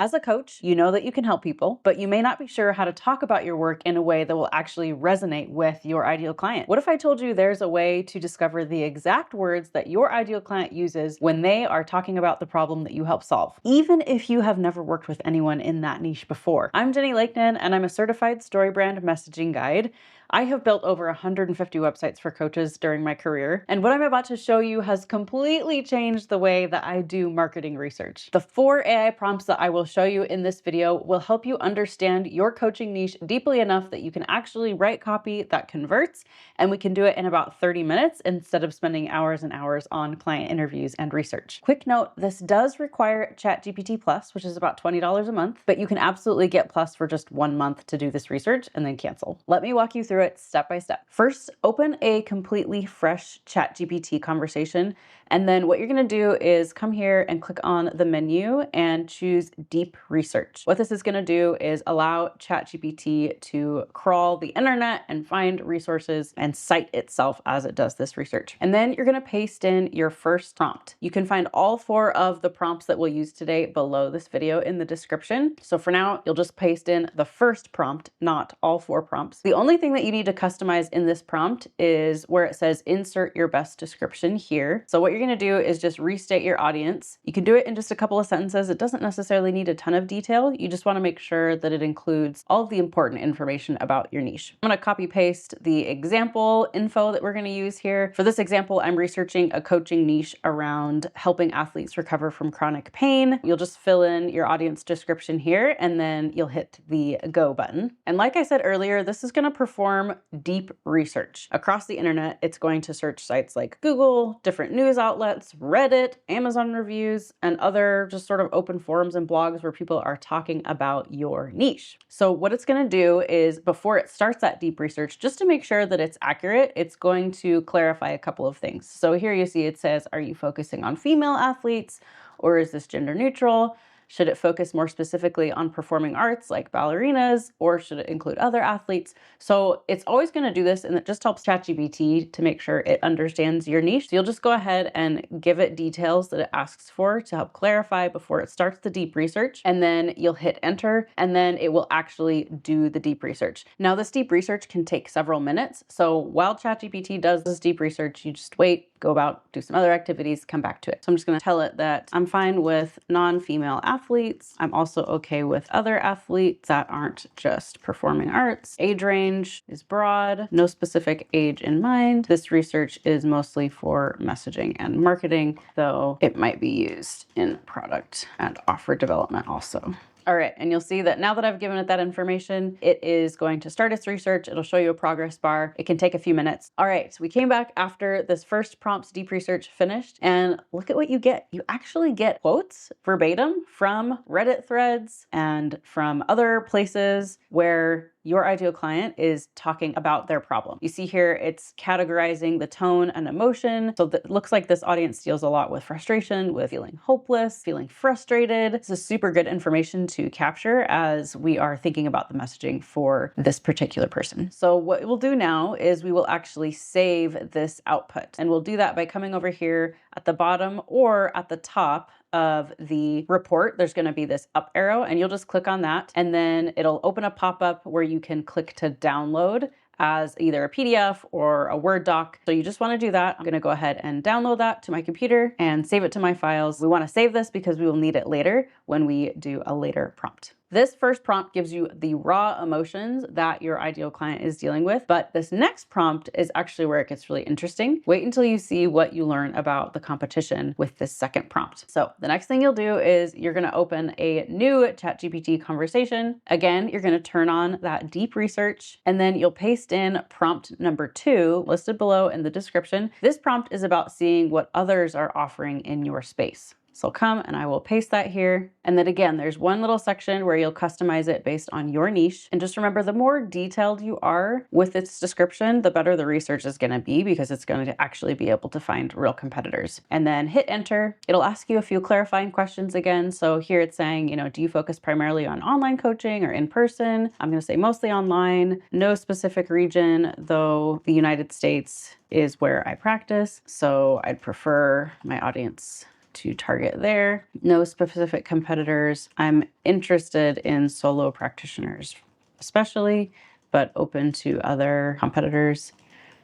As a coach, you know that you can help people, but you may not be sure how to talk about your work in a way that will actually resonate with your ideal client. What if I told you there's a way to discover the exact words that your ideal client uses when they are talking about the problem that you help solve, even if you have never worked with anyone in that niche before? I'm Jenny Lakenan, and I'm a certified StoryBrand messaging guide. I have built over 150 websites for coaches during my career, and what I'm about to show you has completely changed the way that I do marketing research. The 4 AI prompts that I will show you in this video will help you understand your coaching niche deeply enough that you can actually write copy that converts, and we can do it in about 30 minutes instead of spending hours and hours on client interviews and research. Quick note, this does require ChatGPT Plus, which is about $20 a month, but you can absolutely get Plus for just 1 month to do this research and then cancel. Let me walk you through it step by step. First, open a completely fresh ChatGPT conversation, and then what you're going to do is come here and click on the menu and choose Deep Research. What this is going to do is allow ChatGPT to crawl the internet and find resources and cite itself as it does this research. And then you're going to paste in your first prompt. You can find all 4 of the prompts that we'll use today below this video in the description. So for now, you'll just paste in the first prompt, not all 4 prompts. The only thing that you need to customize in this prompt is where it says insert your best description here. So what you're going to do is just restate your audience. You can do it in just a couple of sentences. It doesn't necessarily need a ton of detail. You just want to make sure that it includes all of the important information about your niche. I'm going to copy paste the example info that we're going to use here. For this example, I'm researching a coaching niche around helping athletes recover from chronic pain. You'll just fill in your audience description here, and then you'll hit the go button. And like I said earlier, this is going to perform deep research. Across the internet, it's going to search sites like Google, different news outlets, Reddit, Amazon reviews, and other just sort of open forums and blogs where people are talking about your niche. So what it's going to do is, before it starts that deep research, just to make sure that it's accurate, it's going to clarify a couple of things. So here you see it says, are you focusing on female athletes, or is this gender neutral? Should it focus more specifically on performing arts like ballerinas, or should it include other athletes? So it's always going to do this, and it just helps ChatGPT to make sure it understands your niche. So you'll just go ahead and give it details that it asks for to help clarify before it starts the deep research, and then you'll hit enter, and then it will actually do the deep research. Now, this deep research can take several minutes. So while ChatGPT does this deep research, you just wait, go about, do some other activities, come back to it. So I'm just going to tell it that I'm fine with non-female athletes. I'm also okay with other athletes that aren't just performing arts. Age range is broad, no specific age in mind. This research is mostly for messaging and marketing, though it might be used in product and offer development also. All right, and you'll see that now that I've given it that information, it is going to start its research. It'll show you a progress bar. It can take a few minutes. All right, so we came back after this first prompt's deep research finished, and look at what you get. You actually get quotes verbatim from Reddit threads and from other places where your ideal client is talking about their problem. You see here, it's categorizing the tone and emotion. So it looks like this audience deals a lot with frustration, with feeling hopeless, feeling frustrated. This is super good information to capture as we are thinking about the messaging for this particular person. So what we'll do now is we will actually save this output. And we'll do that by coming over here at the bottom or at the top of the report. There's going to be this up arrow, and you'll just click on that, and then it'll open a pop-up where you can click to download as either a PDF or a Word doc. So you just want to do that. I'm going to go ahead and download that to my computer and save it to my files. We want to save this because we will need it later when we do a later prompt. This first prompt gives you the raw emotions that your ideal client is dealing with, but this next prompt is actually where it gets really interesting. Wait until you see what you learn about the competition with this second prompt. So the next thing you'll do is you're going to open a new ChatGPT conversation. Again, you're going to turn on that deep research, and then you'll paste in prompt number 2 listed below in the description. This prompt is about seeing what others are offering in your space. So I'll come and I will paste that here. And then again, there's one little section where you'll customize it based on your niche. And just remember, the more detailed you are with its description, the better the research is going to be, because it's going to actually be able to find real competitors. And then hit enter. It'll ask you a few clarifying questions again. So here it's saying, do you focus primarily on online coaching or in person? I'm going to say mostly online, no specific region, though the United States is where I practice. So I'd prefer my audience to target there. No specific competitors. I'm interested in solo practitioners, especially, but open to other competitors.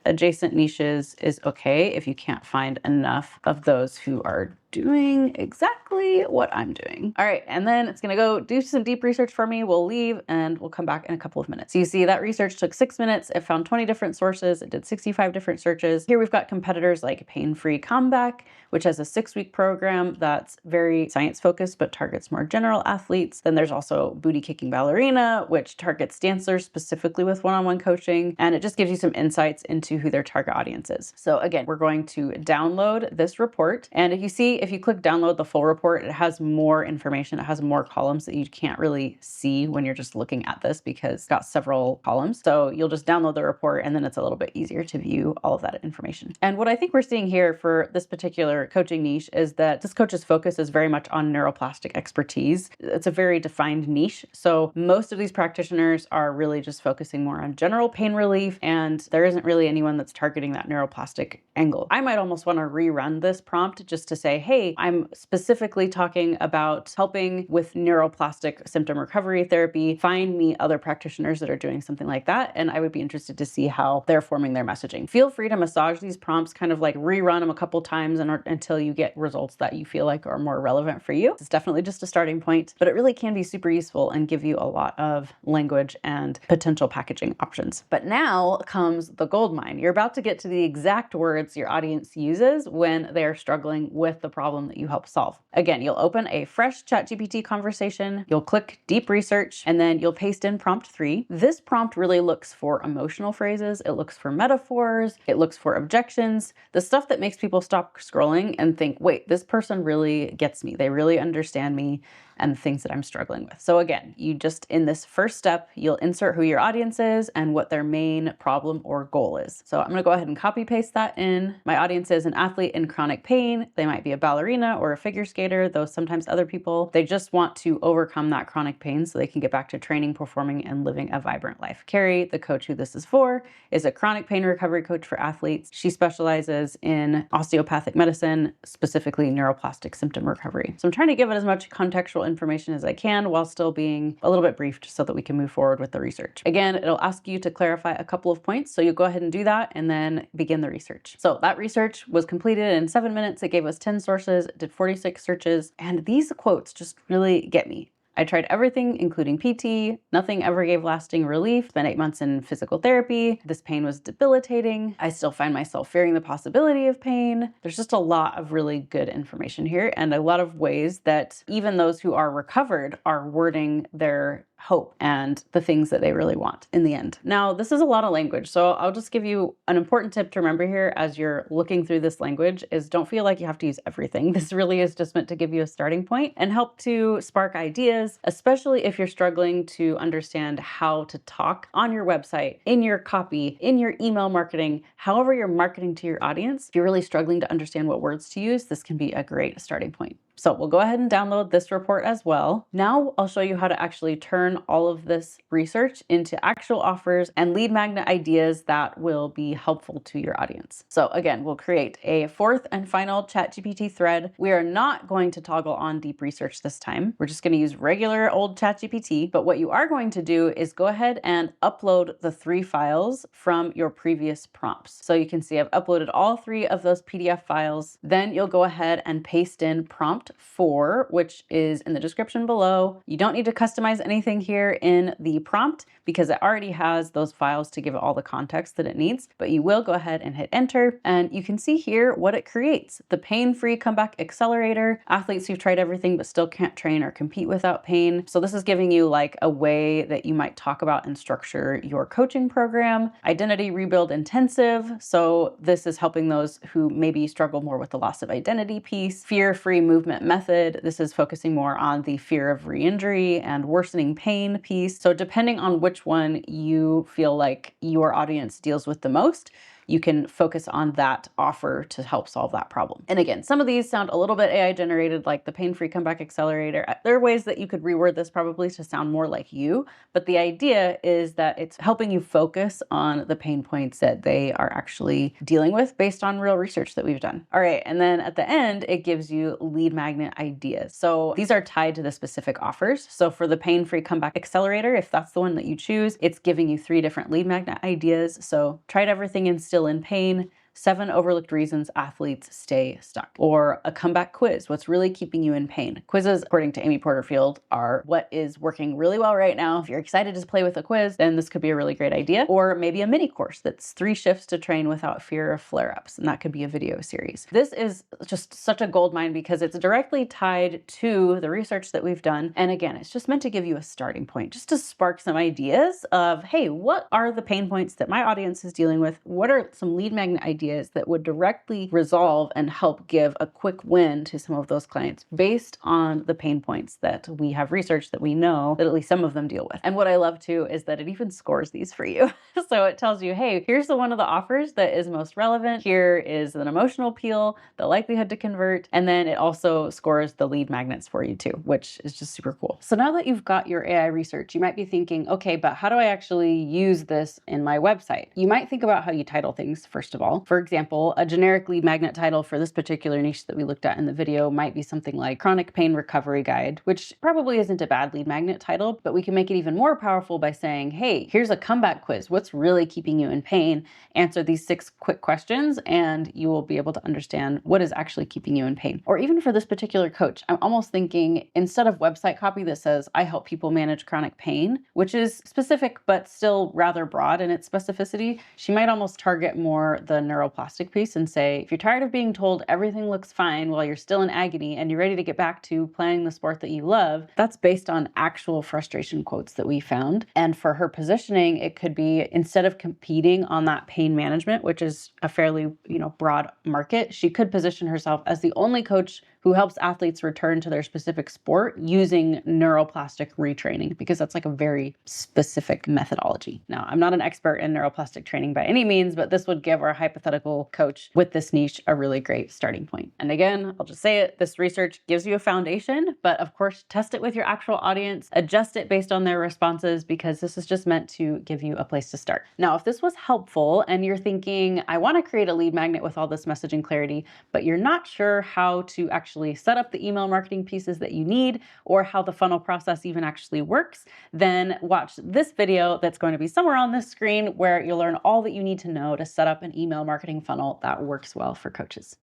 Adjacent niches is okay if you can't find enough of those who are doing exactly what I'm doing. All right, and then it's gonna go do some deep research for me. We'll leave and we'll come back in a couple of minutes. So you see that research took 6 minutes. It found 20 different sources. It did 65 different searches. Here we've got competitors like Pain-Free Comeback, which has a 6-week program that's very science focused, but targets more general athletes. Then there's also Booty Kicking Ballerina, which targets dancers specifically with one-on-one coaching. And it just gives you some insights into who their target audience is. So again, we're going to download this report. And if you see, if you click download the full report, it has more information. It has more columns that you can't really see when you're just looking at this because it's got several columns. So you'll just download the report and then it's a little bit easier to view all of that information. And what I think we're seeing here for this particular coaching niche is that this coach's focus is very much on neuroplastic expertise. It's a very defined niche. So most of these practitioners are really just focusing more on general pain relief, and there isn't really anyone that's targeting that neuroplastic angle. I might almost want to rerun this prompt just to say, hey, I'm specifically talking about helping with neuroplastic symptom recovery therapy. Find me other practitioners that are doing something like that, and I would be interested to see how they're forming their messaging. Feel free to massage these prompts, kind of like rerun them a couple times until you get results that you feel like are more relevant for you. It's definitely just a starting point, but it really can be super useful and give you a lot of language and potential packaging options. But now comes the goldmine. You're about to get to the exact words your audience uses when they are struggling with the problem that you help solve. Again, you'll open a fresh ChatGPT conversation, you'll click deep research, and then you'll paste in prompt 3. This prompt really looks for emotional phrases, it looks for metaphors, it looks for objections, the stuff that makes people stop scrolling and think, wait, this person really gets me, they really understand me and the things that I'm struggling with. So again, you just, in this first step, you'll insert who your audience is and what their main problem or goal is. So I'm gonna go ahead and copy paste that in. My audience is an athlete in chronic pain. They might be a ballerina or a figure skater, though sometimes other people, they just want to overcome that chronic pain so they can get back to training, performing, and living a vibrant life. Carrie, the coach who this is for, is a chronic pain recovery coach for athletes. She specializes in osteopathic medicine, specifically neuroplastic symptom recovery. So I'm trying to give it as much contextual information as I can while still being a little bit brief just so that we can move forward with the research. Again, it'll ask you to clarify a couple of points. So you go ahead and do that and then begin the research. So that research was completed in 7 minutes. It gave us 10 sources, it did 46 searches, and these quotes just really get me. I tried everything, including PT. Nothing ever gave lasting relief. Spent 8 months in physical therapy. This pain was debilitating. I still find myself fearing the possibility of pain. There's just a lot of really good information here and a lot of ways that even those who are recovered are wording their hope and the things that they really want in the end. Now, this is a lot of language, so I'll just give you an important tip to remember here as you're looking through this language is don't feel like you have to use everything. This really is just meant to give you a starting point and help to spark ideas, especially if you're struggling to understand how to talk on your website, in your copy, in your email marketing, however you're marketing to your audience. If you're really struggling to understand what words to use, this can be a great starting point. So we'll go ahead and download this report as well. Now I'll show you how to actually turn all of this research into actual offers and lead magnet ideas that will be helpful to your audience. So again, we'll create a fourth and final ChatGPT thread. We are not going to toggle on deep research this time. We're just going to use regular old ChatGPT, but what you are going to do is go ahead and upload the 3 files from your previous prompts. So you can see I've uploaded all 3 of those PDF files. Then you'll go ahead and paste in prompt 4, which is in the description below. You don't need to customize anything here in the prompt because it already has those files to give it all the context that it needs, but you will go ahead and hit enter and you can see here what it creates. The pain-free comeback accelerator, athletes who've tried everything but still can't train or compete without pain. So this is giving you like a way that you might talk about and structure your coaching program. Identity rebuild intensive. So this is helping those who maybe struggle more with the loss of identity piece. Fear-free movement method. This is focusing more on the fear of re-injury and worsening pain piece. So depending on which one you feel like your audience deals with the most, you can focus on that offer to help solve that problem. And again, some of these sound a little bit AI generated, like the pain-free comeback accelerator. There are ways that you could reword this probably to sound more like you, but the idea is that it's helping you focus on the pain points that they are actually dealing with based on real research that we've done. All right, and then at the end, it gives you lead magnet ideas. So these are tied to the specific offers. So for the pain-free comeback accelerator, if that's the one that you choose, it's giving you 3 different lead magnet ideas. So tried everything and still in pain. 7 overlooked reasons athletes stay stuck. Or a comeback quiz, what's really keeping you in pain. Quizzes, according to Amy Porterfield, are what is working really well right now. If you're excited to play with a quiz, then this could be a really great idea. Or maybe a mini course that's 3 shifts to train without fear of flare-ups, and that could be a video series. This is just such a gold mine because it's directly tied to the research that we've done. And again, it's just meant to give you a starting point, just to spark some ideas of, hey, what are the pain points that my audience is dealing with? What are some lead magnet ideas that would directly resolve and help give a quick win to some of those clients based on the pain points that we have researched that we know that at least some of them deal with. And what I love too is that it even scores these for you. So it tells you, hey, here's the one of the offers that is most relevant. Here is an emotional appeal, the likelihood to convert, and then it also scores the lead magnets for you too, which is just super cool. So now that you've got your AI research, you might be thinking, okay, but how do I actually use this in my website? You might think about how you title things, first of all. For example, a generic lead magnet title for this particular niche that we looked at in the video might be something like Chronic Pain Recovery Guide, which probably isn't a bad lead magnet title, but we can make it even more powerful by saying, hey, here's a comeback quiz. What's really keeping you in pain? Answer these 6 quick questions and you will be able to understand what is actually keeping you in pain. Or even for this particular coach, I'm almost thinking instead of website copy that says, I help people manage chronic pain, which is specific but still rather broad in its specificity, she might almost target more the neuroplastic piece and say, if you're tired of being told everything looks fine while you're still in agony and you're ready to get back to playing the sport that you love, that's based on actual frustration quotes that we found. And for her positioning, it could be instead of competing on that pain management, which is a fairly, broad market, she could position herself as the only coach who helps athletes return to their specific sport using neuroplastic retraining, because that's like a very specific methodology. Now, I'm not an expert in neuroplastic training by any means, but this would give our hypothetical coach with this niche a really great starting point. And again, I'll just say it, this research gives you a foundation, but of course, test it with your actual audience, adjust it based on their responses, because this is just meant to give you a place to start. Now, if this was helpful and you're thinking, I want to create a lead magnet with all this messaging clarity, but you're not sure how to actually set up the email marketing pieces that you need or how the funnel process even actually works, then watch this video that's going to be somewhere on this screen where you'll learn all that you need to know to set up an email marketing funnel that works well for coaches.